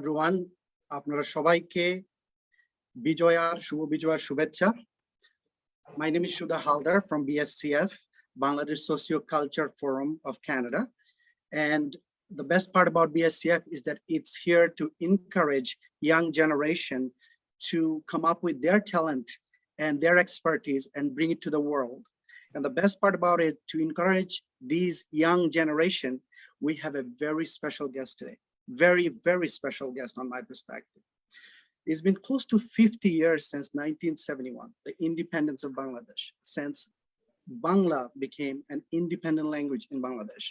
everyone. আপনারা সবাইকে বিজয়ার শুভ বিজয়ার শুভেচ্ছা। My name is Sudha Haldar from BSCF, Bangladesh Socio-Culture Forum of Canada. And the best part about BSCF is that it's here to encourage young generation to come up with their talent and their expertise and bring it to the world. And the best part about it, to encourage these young generation, we have a very special guest today. Very, very special guest on my perspective. It's been close to 50 years since 1971, the independence of Bangladesh, since Bangla became an independent language in Bangladesh.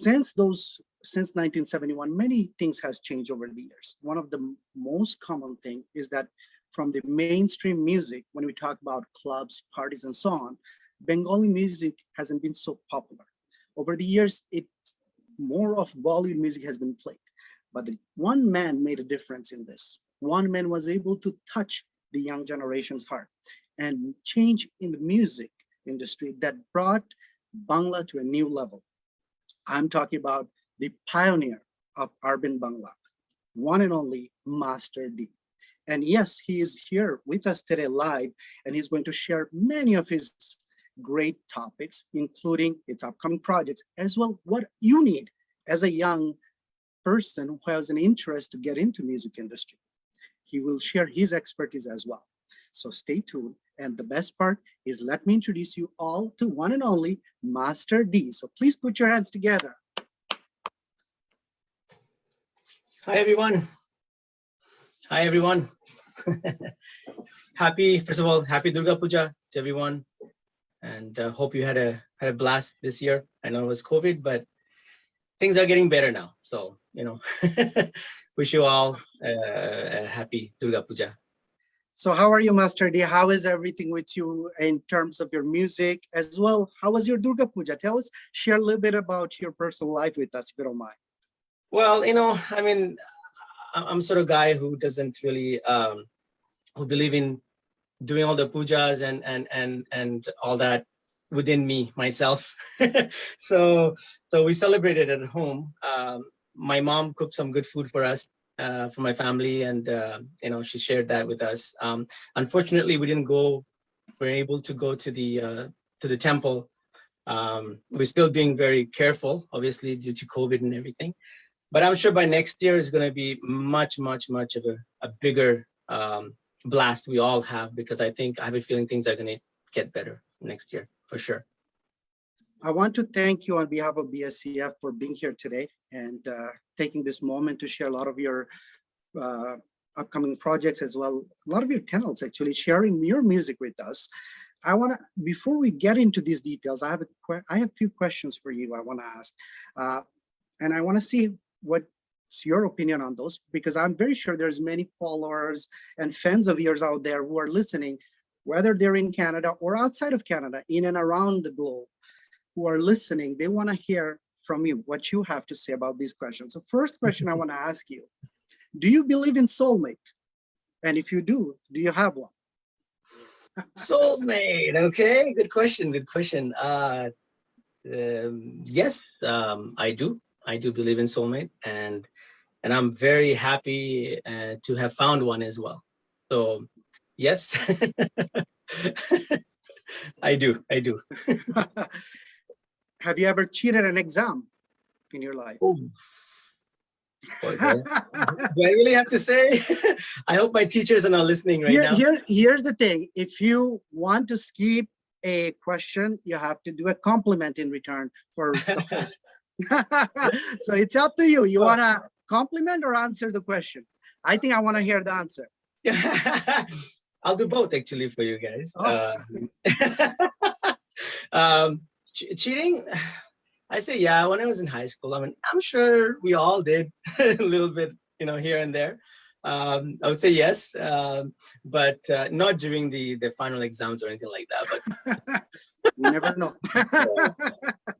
Since 1971, many things has changed over the years. One of the most common thing is that from the mainstream music, when we talk about clubs, parties, and so on, Bengali music hasn't been so popular. Over the years, more of Bollywood music has been played, but one man made a difference in this. One man was able to touch the young generation's heart and change in the music industry that brought Bangla to a new level. I'm talking about the pioneer of urban Bangla, one and only Master D. And yes, he is here with us today live, and he's going to share many of his great topics, including its upcoming projects, as well what you need as a young person who has an interest to get into music industry. He will share his expertise as well. So stay tuned. And the best part is, let me introduce you all to one and only Master D. So please put your hands together. Hi, everyone. Hi, everyone. First of all, happy Durga Puja to everyone. And hope you had a blast this year. I know it was COVID, but things are getting better now. So, wish you all a happy Durga Puja. So how are you, Master D? How is everything with you in terms of your music as well? How was your Durga Puja? Share a little bit about your personal life with us, if you don't mind. Well, I'm sort of guy who doesn't really, who believe in doing all the pujas and all that within me, myself. So we celebrated at home. My mom cooked some good food for us, for my family, and she shared that with us. Unfortunately, we we're able to go to the temple. We're still being very careful, obviously, due to COVID and everything. But I'm sure by next year is going to be much of a bigger blast we all have, because I have a feeling things are going to get better next year for sure. I want to thank you on behalf of BSCF for being here today and taking this moment to share a lot of your upcoming projects, as well a lot of your talents, actually sharing your music with us. Before we get into these details, I have a few questions for you I want to ask, and I want to see what's your opinion on those, because I'm very sure there's many followers and fans of yours out there who are listening, whether they're in Canada or outside of Canada, in and around the globe, who are listening. They want to hear from you what you have to say about these questions. So first question I want to ask you, do you believe in soulmate? And if you do you have one? Soulmate, okay, good question. Yes, I do believe in soulmate, and I'm very happy to have found one as well. So yes, I do. Have you ever cheated an exam in your life? Oh. Boy, do I really have to say? I hope my teachers are not listening right now. Here's the thing. If you want to skip a question, you have to do a compliment in return for the host. So it's up to you. You want to compliment or answer the question? I think I want to hear the answer. I'll do both, actually, for you guys. Cheating, I say yeah. When I was in high school, I'm sure we all did a little bit, here and there. I would say yes, but not during the final exams or anything like that. But we never know.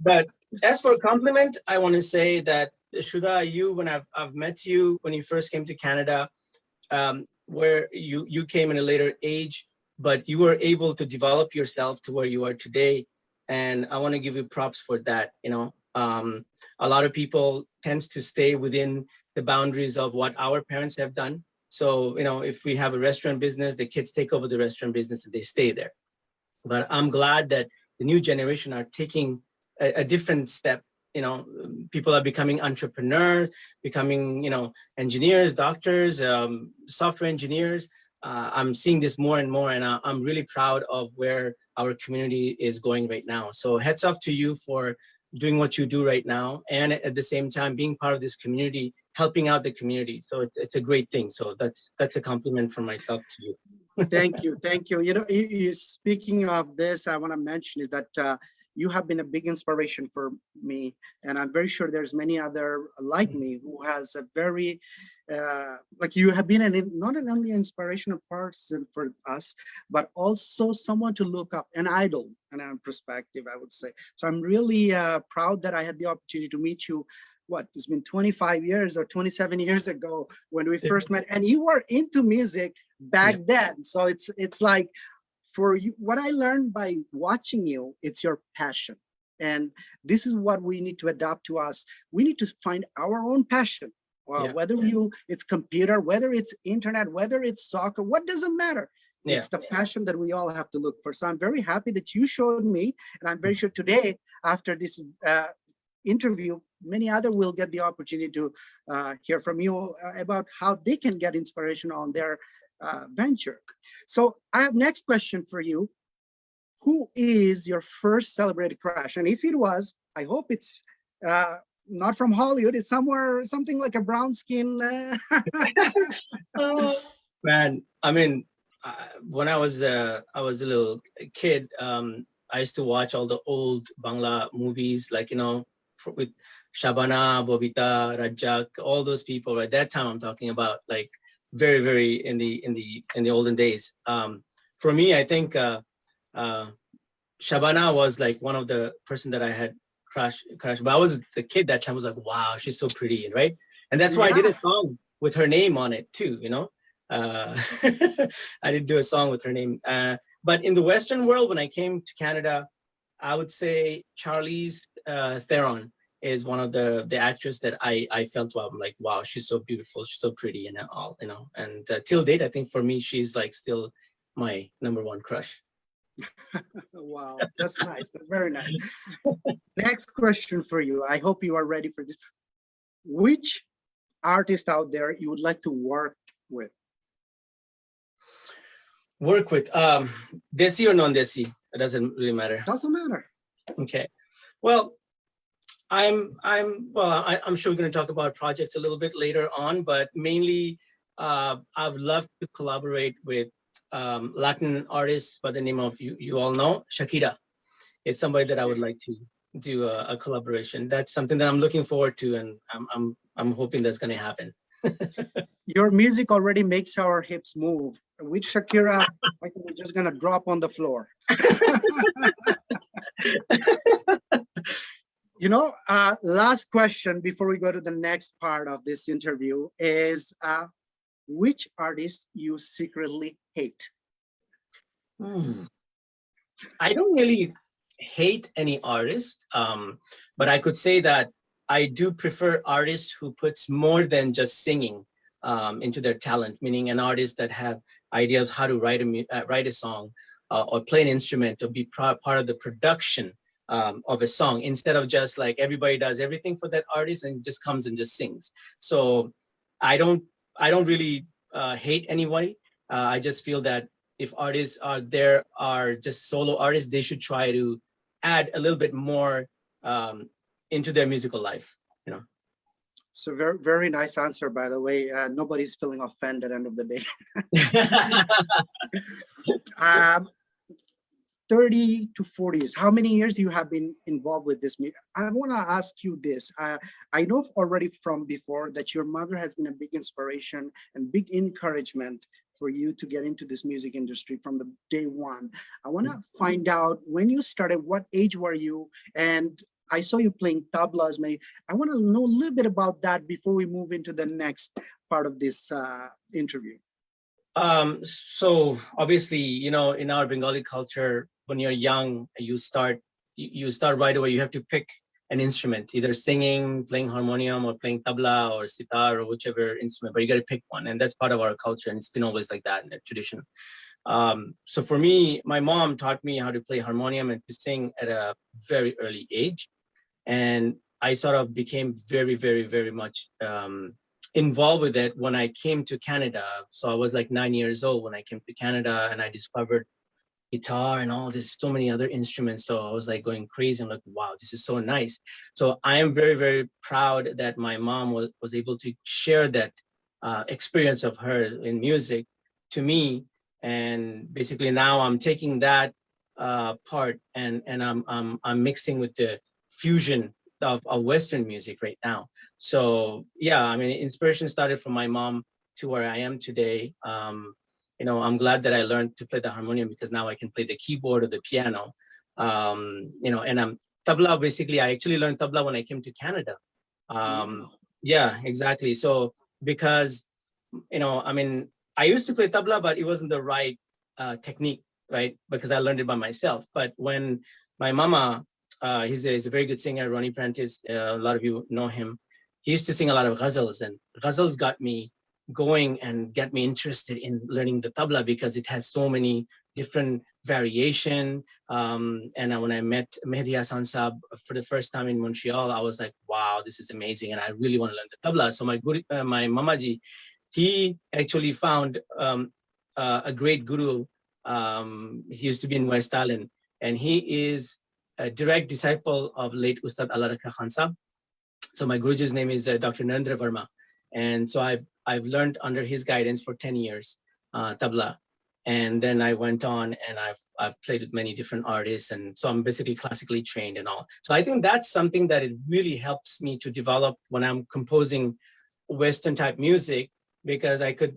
But as for compliment, I want to say that, Sudha, when I've met you when you first came to Canada, where you came in a later age, but you were able to develop yourself to where you are today. And I want to give you props for that. A lot of people tends to stay within the boundaries of what our parents have done. So, if we have a restaurant business, the kids take over the restaurant business and they stay there. But I'm glad that the new generation are taking a different step. People are becoming entrepreneurs, becoming, engineers, doctors, software engineers. I'm seeing this more and more, and I'm really proud of where our community is going right now. So hats off to you for doing what you do right now, and at the same time being part of this community, helping out the community. So it's a great thing. So that's a compliment from myself to you. Thank you. Thank you. Speaking of this, I want to mention is that you have been a big inspiration for me, and I'm very sure there's many other like me who has a very, like you have been not an only inspirational person for us, but also someone to look up, an idol, and a perspective, I would say. So I'm really proud that I had the opportunity to meet you. It's been 25 years or 27 years ago when we first met, and you were into music back then. So it's like, for you, what I learned by watching you, it's your passion. And this is what we need to adapt to us. We need to find our own passion. Whether it's computer, whether it's internet, whether it's soccer, what doesn't matter. It's the passion that we all have to look for. So I'm very happy that you showed me, and I'm very sure today, after this interview, many other will get the opportunity to hear from you about how they can get inspiration on their venture. So I have next question for you. Who is your first celebrated crush? And if it was, I hope it's not from Hollywood. It's something like a brown skin. Oh, man, I mean, when I was a little kid, I used to watch all the old Bangla movies, like, with Shabana, Bobita, Rajak, all those people. At that time, I'm talking about, like, very, very in the olden days. For me, I think Shabana was like one of the person that I had crushed. But I was a kid that time. I was like, wow, she's so pretty, right? And that's why I did a song with her name on it too. I did do a song with her name. But in the Western world, when I came to Canada, I would say Charlize Theron is one of the actors that I felt, well, I'm like, wow, she's so beautiful, she's so pretty, and all, and till date, I think for me, she's like still my #1 crush. Wow, that's nice. That's very nice. Next question for you. I hope you are ready for this. Which artist out there you would like to work with? Work with, Desi or non-Desi? It doesn't really matter. Doesn't matter. Okay. Well, I'm sure we're going to talk about projects a little bit later on, but mainly I've loved to collaborate with Latin artists by the name of, you all know, Shakira. It's somebody that I would like to do a collaboration. That's something that I'm looking forward to, and I'm hoping that's going to happen. Your music already makes our hips move. With Shakira, I think we're just going to drop on the floor. Last question before we go to the next part of this interview is, which artist you secretly hate? I don't really hate any artist, but I could say that I do prefer artists who puts more than just singing into their talent, meaning an artist that have ideas how to write a song or play an instrument, or be part of the production of a song, instead of just like everybody does everything for that artist and just comes and just sings. So I don't really hate anybody. I just feel that if artists are just solo artists, they should try to add a little bit more into their musical life. So very, very nice answer, by the way. Nobody's feeling offended at the end of the day. 30 to 40 years. How many years you have been involved with this music? I want to ask you this. I know already from before that your mother has been a big inspiration and big encouragement for you to get into this music industry from the day one. I want to find out when you started, what age were you? And I saw you playing tablas. I want to know a little bit about that before we move into the next part of this interview. So obviously, in our Bengali culture, when you're young, you start right away. You have to pick an instrument, either singing, playing harmonium, or playing tabla or sitar or whichever instrument, but you got to pick one. And that's part of our culture. And it's been always like that in the tradition. So for me, my mom taught me how to play harmonium and to sing at a very early age. And I sort of became very, very, very much involved with it when I came to Canada. So I was like 9 years old when I came to Canada, and I discovered guitar and all this, so many other instruments. So I was like going crazy. I'm like, wow, this is so nice. So I am very, very proud that my mom was able to share that experience of her in music to me. And basically now I'm taking that part and I'm mixing with the fusion of Western music right now. So yeah, I mean, inspiration started from my mom to where I am today. You know, I'm glad that I learned to play the harmonium because now I can play the keyboard or the piano. You know, and tabla, basically, I actually learned tabla when I came to Canada. Yeah, exactly. So because, you know, I mean, I used to play tabla, but it wasn't the right technique, right? Because I learned it by myself. But when my mama, he's a very good singer, Ronnie Prentice, a lot of you know him. He used to sing a lot of ghazals, and ghazals got me going and get me interested in learning the tabla because it has so many different variation. And when I met Mehdi Hassan Saab for the first time in Montreal, I was like, wow, this is amazing. And I really want to learn the tabla. So my mamaji, he actually found a great guru. He used to be in West Island, and he is a direct disciple of late Ustad Allah Rakha Khan Saab. So my Guruji's name is Dr. Narendra Verma. And so I've learned under his guidance for 10 years, tabla. And then I went on and I've played with many different artists. And so I'm basically classically trained and all. So I think that's something that it really helps me to develop when I'm composing Western type music, because I could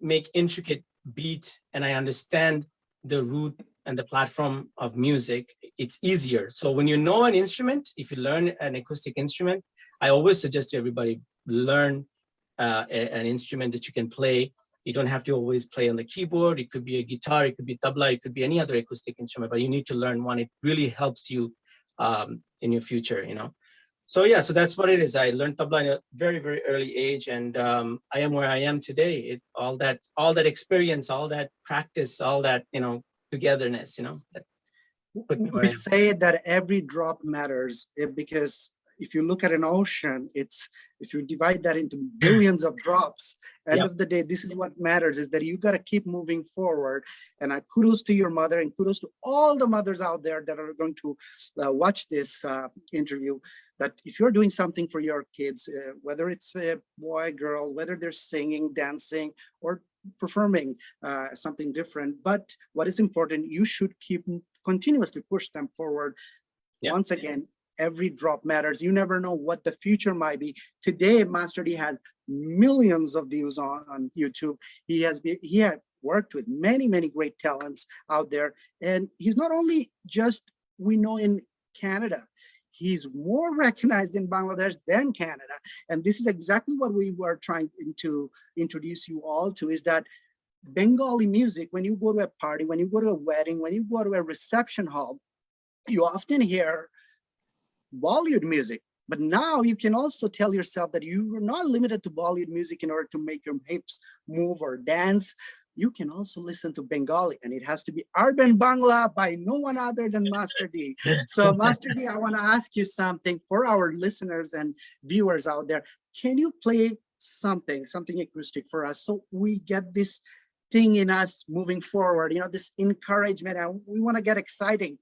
make intricate beats and I understand the root and the platform of music. It's easier. So when you know an instrument, if you learn an acoustic instrument, I always suggest to everybody, learn an instrument that you can play. You don't have to always play on the keyboard. It could be a guitar, it could be tabla, it could be any other acoustic instrument, but you need to learn one. It really helps you in your future, you know. So yeah, so that's what it is. I learned tabla at a very, very early age, and I am where I am today. All that experience, all that practice, all that, you know, togetherness, you know. That put me where I We am. say that every drop matters because if you look at an ocean, if you divide that into billions of drops, end Yep. of the day, this is what matters, is that you got to keep moving forward. And kudos to your mother, and kudos to all the mothers out there that are going to watch this interview, that if you're doing something for your kids, whether it's a boy, girl, whether they're singing, dancing, or performing something different, but what is important, you should keep continuously push them forward. Yeah. Once again, every drop matters. You never know what the future might be. Today, Master D has millions of views on YouTube. He had worked with many, many great talents out there. And he's not only just, we know, in Canada, he's more recognized in Bangladesh than Canada. And this is exactly what we were trying to introduce you all to, is that Bengali music, when you go to a party, when you go to a wedding, when you go to a reception hall, you often hear Bollywood music. But now you can also tell yourself that you are not limited to Bollywood music in order to make your hips move or dance. You can also listen to Bengali, and it has to be urban Bangla by no one other than Master D. So Master D, I want to ask you something for our listeners and viewers out there. Can you play something acoustic for us so we get this thing in us moving forward, you know, this encouragement, and we want to get exciting?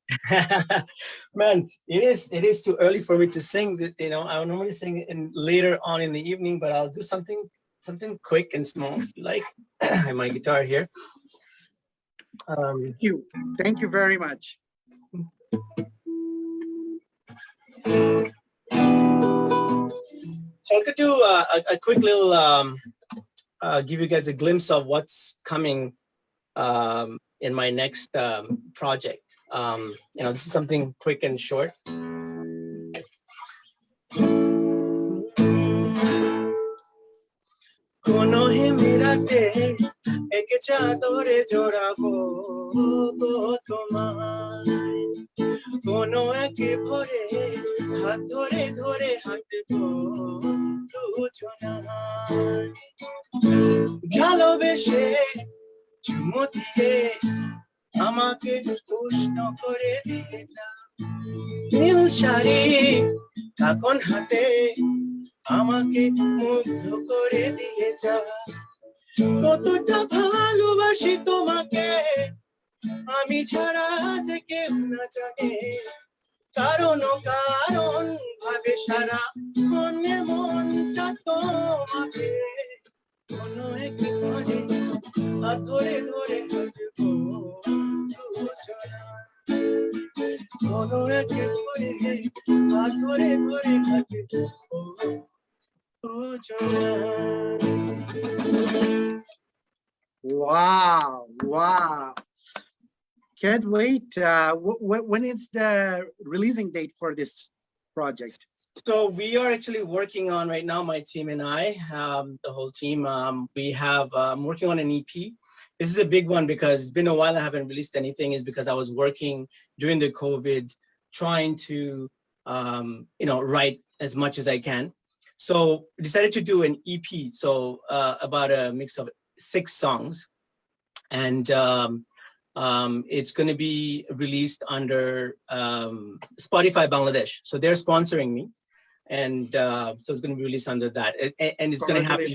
Man, it is too early for me to sing. You know, I normally sing later on in the evening, but I'll do something quick and small. If you like, I have my guitar here. Thank you very much. So I could do a quick little, give you guys a glimpse of what's coming in my next project. You know, this is something quick and short. কোনো হিমিরাতে একে চাদরে জড়াবো গো তোমায়, কোনো একে ভরে হাত ধরে ধরে হাঁটবো দুজনার ভালোবেসে চুমু দিয়ে আমাকে উষ্ণ করে দিয়ে যা নীল শাড়ি কাকন হাতে আমাকে মুগ্ধ করে দিয়ে যা কতটা ভালোবাসি তোমাকে আমি ছাড়া যে কেউ না জানে কারণ ভাবে সারা মনে মনটা তোমাকে কোনো এক ঘরে হাত ধরে ধরে হাঁটবো দুজনার কোনো এক ঘরে হাত ধরে ধরে হাঁটবো দুজনার। Wow, wow. Can't wait. When is the releasing date for this project? So we are actually working on right now, my team and I, the whole team, we have, working on an EP. This is a big one because it's been a while I haven't released anything, is because I was working during the COVID, trying to, write as much as I can. So we decided to do an EP. So about a mix of 6 songs. And it's going to be released under Spotify Bangladesh. So they're sponsoring me. And so it's going to be released under that. And it's going to happen.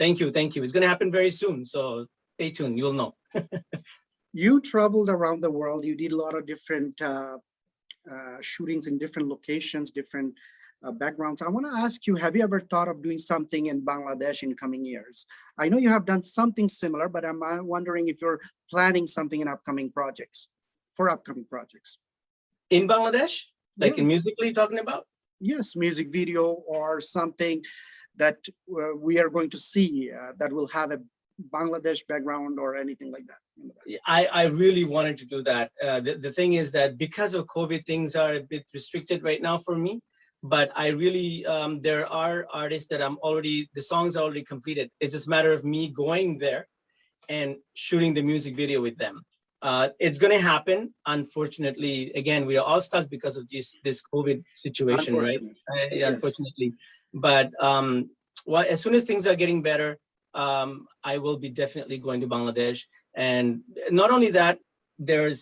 Thank you. It's going to happen very soon. So stay tuned. You'll know. You traveled around the world. You did a lot of different shootings in different locations, different backgrounds. I want to ask you, have you ever thought of doing something in Bangladesh in coming years? I know you have done something similar, but I'm wondering if you're planning something in upcoming projects. In Bangladesh? Like in musically talking about? Yes, music video or something that we are going to see that will have a Bangladesh background or anything like that. I really wanted to do that. The thing is that because of COVID, things are a bit restricted right now for me. But I really, there are artists that the songs are already completed. It's just a matter of me going there and shooting the music video with them. It's going to happen. Unfortunately, again, we are all stuck because of this COVID situation, right? Yes. Unfortunately. But as soon as things are getting better, I will be definitely going to Bangladesh. And not only that, there's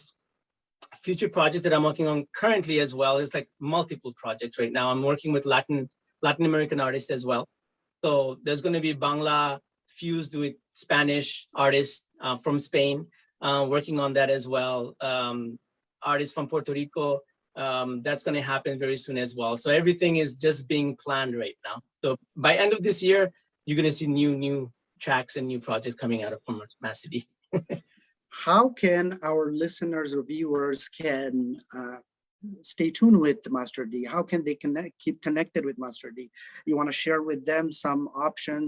future project that I'm working on currently as well. It's like multiple projects right now. I'm working with Latin American artists as well. So there's going to be Bangla fused with Spanish artists from Spain, working on that as well. Artists from Puerto Rico, that's going to happen very soon as well. So everything is just being planned right now. So by end of this year, you're going to see new tracks and new projects coming out of from Master D. How can our listeners or viewers can stay tuned with Master D? How can they keep connected with Master D? You want to share with them some option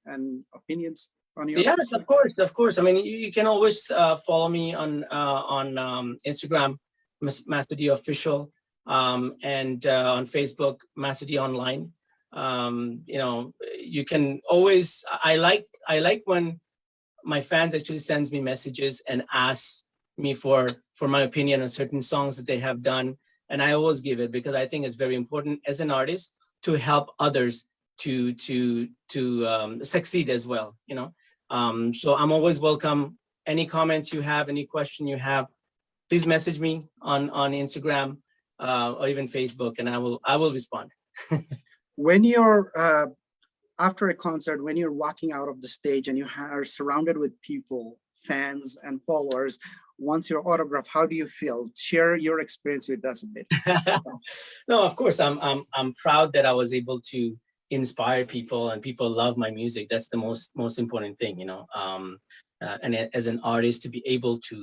and opinions on your? Yes, of course. I mean, you can always follow me on Instagram, Master D Official, and on Facebook, Master D Online. You can always. I like when my fans actually sends me messages and asks me for my opinion on certain songs that they have done, and I always give it because I think it's very important as an artist to help others to succeed as well. So I'm always welcome. Any comments you have, any question you have, please message me on Instagram or even Facebook, and I will respond. When you're after a concert, when you're walking out of the stage and you are surrounded with people, fans and followers, once your autograph, how do you feel? Share your experience with us a bit. No, of course, I'm proud that I was able to inspire people and people love my music. That's the most important thing, and as an artist to be able to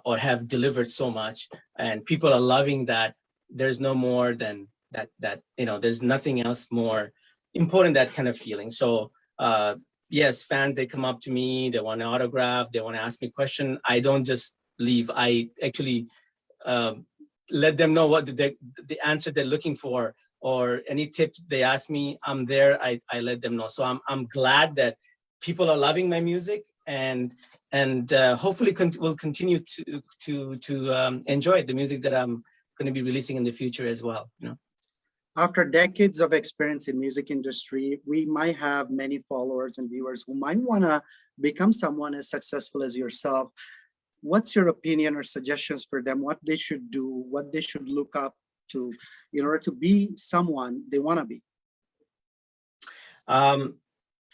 or have delivered so much and people are loving that, there's no more than that there's nothing else more important, that kind of feeling. So yes, fans, they come up to me, they want an autograph, they want to ask me a question. I don't just leave. I actually let them know what the answer they're looking for, or any tips they ask me. I'm there. I let them know. So I'm glad that people are loving my music, and hopefully will continue to enjoy the music that going to be releasing in the future as well. After decades of experience in music industry, we might have many followers and viewers who might want to become someone as successful as yourself. What's your opinion or suggestions for them, what they should do, what they should look up to in order to be someone they want to be?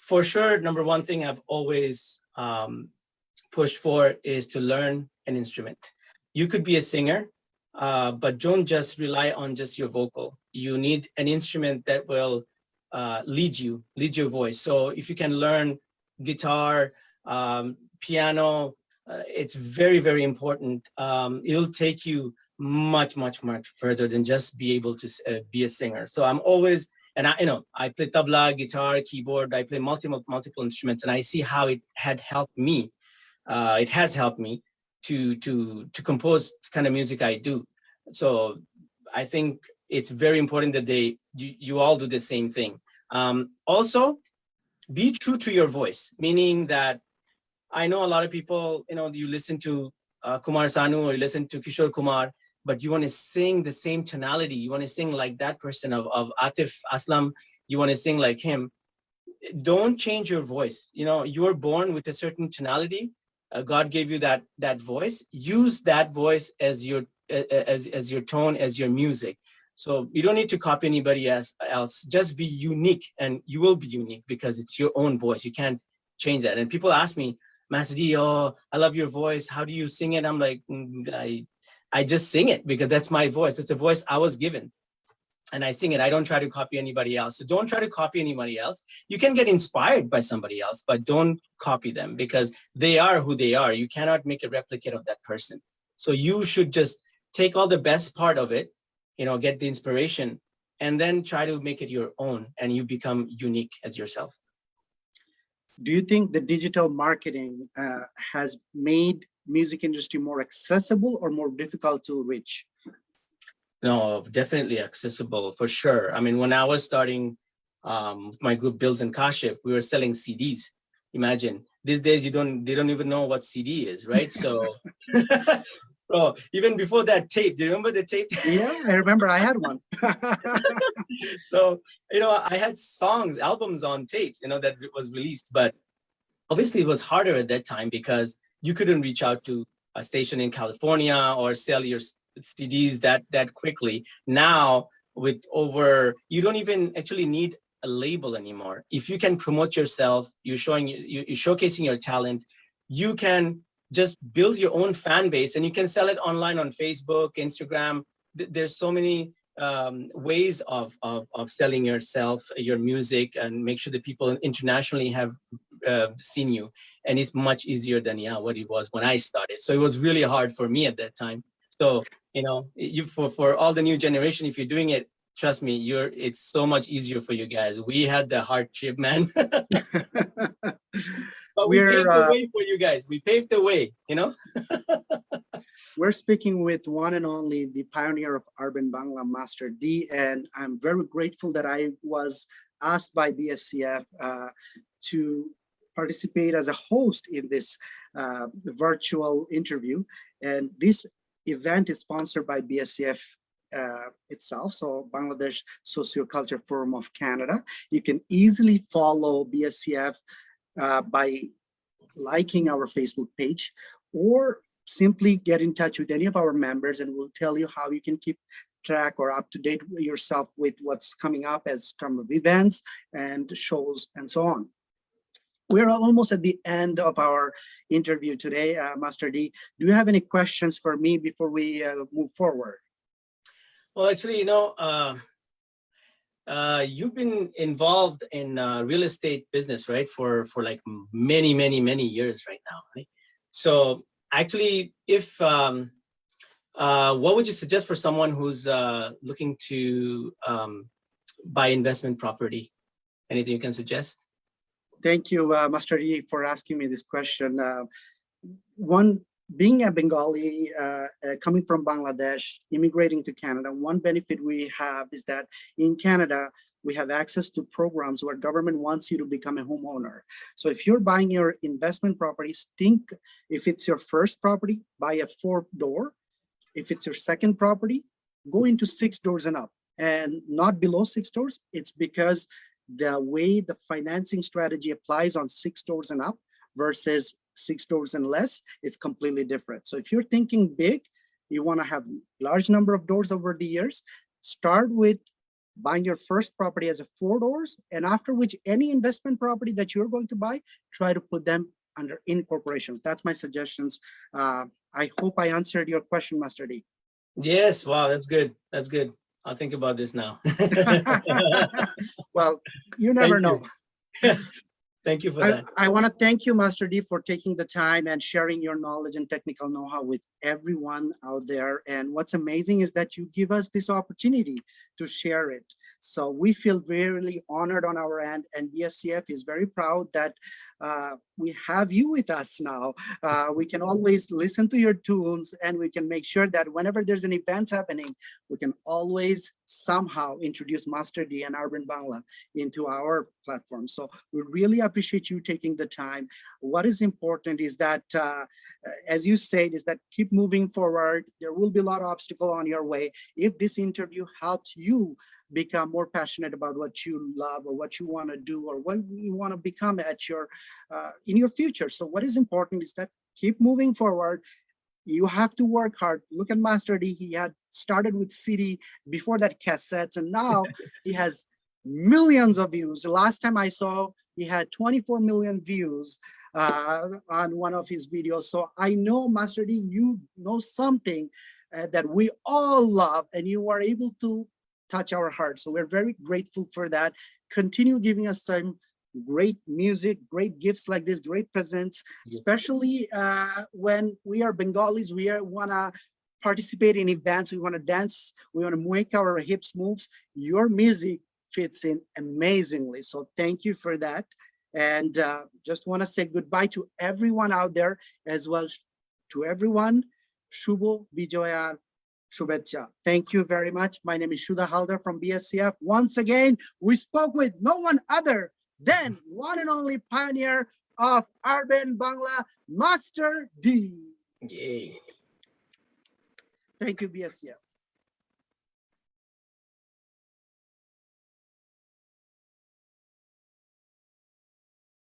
For sure, number one thing I've always pushed for is to learn an instrument. You could be a singer, but don't just rely on just your vocal. You need an instrument that will lead your voice. So if you can learn guitar, piano, it's very, very important. It'll take you much further than just be able to be a singer. So I'm always, and I play tabla, guitar, keyboard, I play multiple instruments, and I see how it had helped me. It has helped me to compose the kind of music I do. So I think it's very important that you all do the same thing. Also, be true to your voice, meaning that I know a lot of people, you listen to Kumar Sanu or you listen to Kishore Kumar, but you want to sing the same tonality. You want to sing like that person of Atif Aslam. You want to sing like him. Don't change your voice. You were born with a certain tonality. God gave you that voice. Use that voice as your tone, as your music. So you don't need to copy anybody else. Just be unique, and you will be unique because it's your own voice. You can't change that. And people ask me, Masdi, oh, I love your voice. How do you sing it? I'm like, I just sing it because that's my voice. That's the voice I was given. And I sing it. I don't try to copy anybody else. So don't try to copy anybody else. You can get inspired by somebody else, but don't copy them because they are who they are. You cannot make a replicate of that person. So you should just take all the best part of it, get the inspiration, and then try to make it your own, and you become unique as yourself. Do you think the digital marketing has made music industry more accessible or more difficult to reach? No, definitely accessible for sure. I mean, when I was starting my group Bilz and Kashif, we were selling CDs. Imagine these days they don't even know what CD is, right? So oh, even before that, tape. Do you remember the tape? Yeah, I remember. I had one. So, I had albums on tapes, that was released. But obviously it was harder at that time because you couldn't reach out to a station in California or sell your CDs that quickly. Now, you don't even actually need a label anymore. If you can promote yourself, you're showcasing your talent, you can just build your own fan base, and you can sell it online on Facebook, Instagram. There's so many ways of selling yourself, your music, and make sure that people internationally have seen you. And it's much easier than what it was when I started. So it was really hard for me at that time. So for all the new generation, if you're doing it, trust me, it's so much easier for you guys. We had the hardship, man. But we paved the way for you guys. We paved the way, We're speaking with one and only the pioneer of urban Bangla, Master D, and I'm very grateful that I was asked by BSCF to participate as a host in this virtual interview. And this event is sponsored by BSCF itself, so Bangladesh Socioculture Forum of Canada. You can easily follow BSCF by liking our Facebook page, or simply get in touch with any of our members and we'll tell you how you can keep track or up to date yourself with what's coming up as term of events and shows and so on. We're almost at the end of our interview today. Master D, do you have any questions for me before we move forward? Well, actually, you've been involved in real estate business, right? For like many years right now, right? So actually, if what would you suggest for someone who's looking to buy investment property? Anything you can suggest? Thank you, Master D, for asking me this question. Being a Bengali, coming from Bangladesh, immigrating to Canada, one benefit we have is that in Canada, we have access to programs where government wants you to become a homeowner. So if you're buying your investment properties, think if it's your first property, buy a 4th door. If it's your second property, go into 6 doors and up and not below 6 doors. It's because the way the financing strategy applies on 6 doors and up versus 6 doors and less, it's completely different. So if you're thinking big, you want to have large number of doors over the years, start with buying your first property as a 4 doors, and after which any investment property that you're going to buy, try to put them under incorporations. That's my suggestions. I hope I answered your question, Master D. Yes, wow, that's good. That's good. I'll think about this now. Well, you never know. Thank you for that. I want to thank you, Master D, for taking the time and sharing your knowledge and technical know-how with everyone out there. And what's amazing is that you give us this opportunity to share it. So we feel really honored on our end, and BSCF is very proud that we have you with us now. We can always listen to your tunes, and we can make sure that whenever there's an event happening, we can always somehow introduce Master D and Urban Bangla into our platform. So we really appreciate you taking the time. What is important is that, as you said, is that keep moving forward. There will be a lot of obstacles on your way. If this interview helps you become more passionate about what you love or what you want to do or what you want to become at your in your future. So what is important is that keep moving forward. You have to work hard. Look at Master D. He had started with CD, before that cassettes, and now he has millions of views. The last time I saw, he had 24 million views on one of his videos. So I know, Master D, you know something that we all love, and you are able to touch our hearts. So we're very grateful for that. Continue giving us some great music, great gifts like this, great presents, especially when we are Bengalis. We want to participate in events, we want to dance, we want to make our hips moves. Your music fits in amazingly. So thank you for that. And just want to say goodbye to everyone out there, as well to everyone. Shubho Bijoyar Shubhecha. Thank you very much. My name is Sudha Halder from BSCF. Once again, we spoke with no one other than one and only pioneer of Urban Bangla, Master D. Yay. Thank you, BSCF.